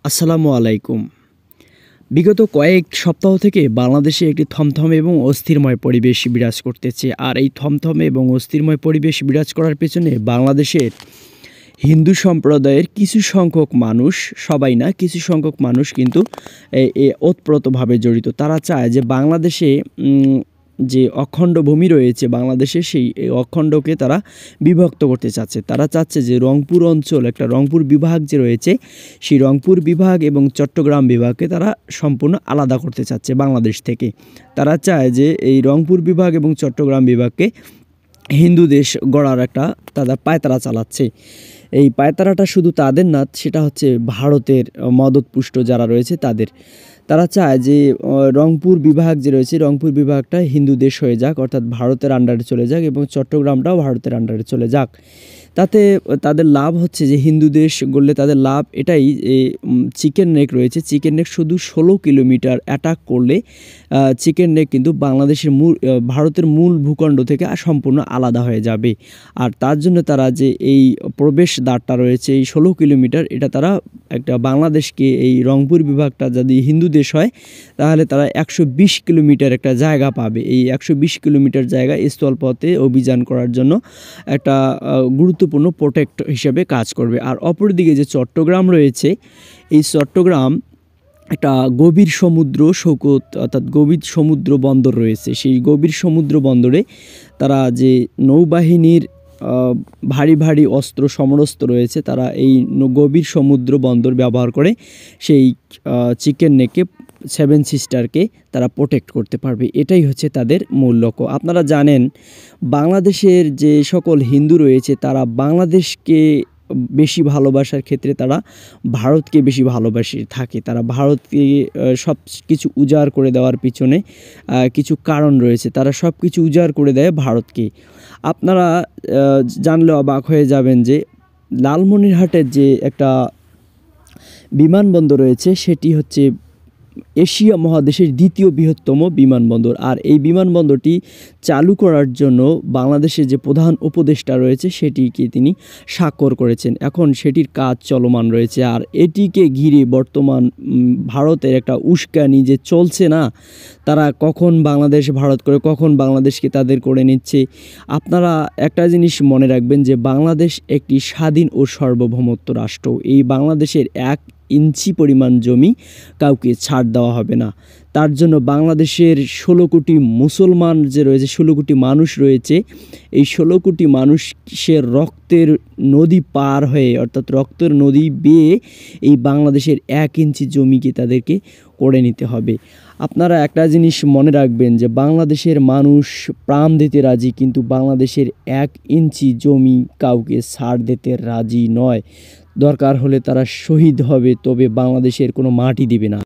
আসসালামু আলাইকুম। বিগত কয়েক সপ্তাহ থেকে বাংলাদেশে একটি থমথমে এবং অস্থিরময় পরিবেশ বিরাজ করতেছে। আর এই থমথমে এবং অস্থিরময় পরিবেশ বিরাজ করার পেছনে বাংলাদেশের হিন্দু সম্প্রদায়ের কিছু সংখ্যক মানুষ, সবাই না, কিছু সংখ্যক মানুষ কিন্তু ওতপ্রোতভাবে জড়িত। তারা চায় যে বাংলাদেশে যে অখণ্ড ভূমি রয়েছে বাংলাদেশে, সেই অখণ্ডকে তারা বিভক্ত করতে চাচ্ছে। তারা চাচ্ছে যে রংপুর অঞ্চল, একটা রংপুর বিভাগ যে রয়েছে, সেই রংপুর বিভাগ এবং চট্টগ্রাম বিভাগকে তারা সম্পূর্ণ আলাদা করতে চাচ্ছে বাংলাদেশ থেকে। তারা চায় যে এই রংপুর বিভাগ এবং চট্টগ্রাম বিভাগকে হিন্দু দেশ গড়ার একটা তারা পায়তারা চালাচ্ছে। এই পায়তারাটা শুধু তাদের না, সেটা হচ্ছে ভারতের মদতপুষ্ট যারা রয়েছে তাদের। তারা চায় যে রংপুর বিভাগ যে রয়েছে, রংপুর বিভাগটা হিন্দু দেশ হয়ে যাক, অর্থাৎ ভারতের আন্ডারে চলে যাক, এবং চট্টগ্রামটাও ভারতের আন্ডারে চলে যাক। তাতে তাদের লাভ হচ্ছে যে হিন্দু দেশ গড়লে তাদের লাভ এটাই, চিকেন নেক রয়েছে, চিকেন নেক শুধু 16 কিলোমিটার অ্যাটাক করলে চিকেন নেক কিন্তু বাংলাদেশের ভারতের মূল ভূখণ্ড থেকে সম্পূর্ণ আলাদা হয়ে যাবে। আর তার জন্য তারা যে এই প্রবেশ দ্বারটা রয়েছে এই 16 কিলোমিটার, এটা তারা একটা বাংলাদেশকে, এই রংপুর বিভাগটা যদি হিন্দু দেশ হয় তাহলে তারা 120 কিলোমিটার একটা জায়গা পাবে। এই 120 কিলোমিটার জায়গা স্থলপথে অভিযান করার জন্য একটা গুরুত্বপূর্ণ প্রোটেক্ট হিসেবে কাজ করবে। আর অপরদিকে যে চট্টগ্রাম রয়েছে, এই চট্টগ্রাম একটা গভীর সমুদ্র সৈকত, অর্থাৎ গভীর সমুদ্র বন্দর রয়েছে। সেই গভীর সমুদ্র বন্দরে তারা যে নৌবাহিনীর ভারী ভারী অস্ত্র সমরস্ত্র রয়েছে, তারা এই গভীর সমুদ্র বন্দর ব্যবহার করে সেই চিকেন নেকে, 7 সিস্টারকে তারা প্রোটেক্ট করতে পারবে। এটাই হচ্ছে তাদের মূল লক্ষ্য। আপনারা জানেন বাংলাদেশের যে সকল হিন্দু রয়েছে তারা বাংলাদেশকে বেশি ভালোবাসার ক্ষেত্রে তারা ভারতকে বেশি ভালোবাসে থাকে। তারা ভারতকে সব কিছু উজাড় করে দেওয়ার পিছনে কিছু কারণ রয়েছে। তারা সব কিছু উজাড় করে দেয় ভারতকে। আপনারা জানলে অবাক হয়ে যাবেন যে লালমনিরহাটের যে একটা বিমানবন্দর রয়েছে, সেটি হচ্ছে এশিয়া মহাদেশের দ্বিতীয় বৃহত্তম বিমানবন্দর। আর এই বিমানবন্দরটি চালু করার জন্য বাংলাদেশের যে প্রধান উপদেষ্টা রয়েছে সেটিকে তিনি স্বাক্ষর করেছেন। এখন সেটির কাজ চলমান রয়েছে। আর এটিকে ঘিরে বর্তমান ভারতের একটা উস্কানি যে চলছে না, তারা কখন বাংলাদেশ ভারত করে, কখন বাংলাদেশকে তাদের করে নিচ্ছে। আপনারা একটা জিনিস মনে রাখবেন যে বাংলাদেশ একটি স্বাধীন ও সার্বভৌমত্ব রাষ্ট্র। এই বাংলাদেশের 1 ইঞ্চি পরিমাণ জমি কাউকে ছাড় দেওয়া হবে না। তার জন্য বাংলাদেশের 16 কোটি মুসলমান যে রয়েছে, 16 কোটি মানুষ রয়েছে, এই 16 কোটি মানুষের রক্তের নদী পার হয়ে, অর্থাৎ রক্তের নদী বেয়ে এই বাংলাদেশের 1 ইঞ্চি জমিকে তাদেরকে করে নিতে হবে। আপনারা একটা জিনিস মনে রাখবেন যে বাংলাদেশের মানুষ প্রাণ দিতে রাজি, কিন্তু বাংলাদেশের 1 ইঞ্চি জমি কাউকে ছাড় দিতে রাজি নয়। দরকার হলে তারা শহীদ হবে, তবে বাংলাদেশের কোনো মাটি দিবে না।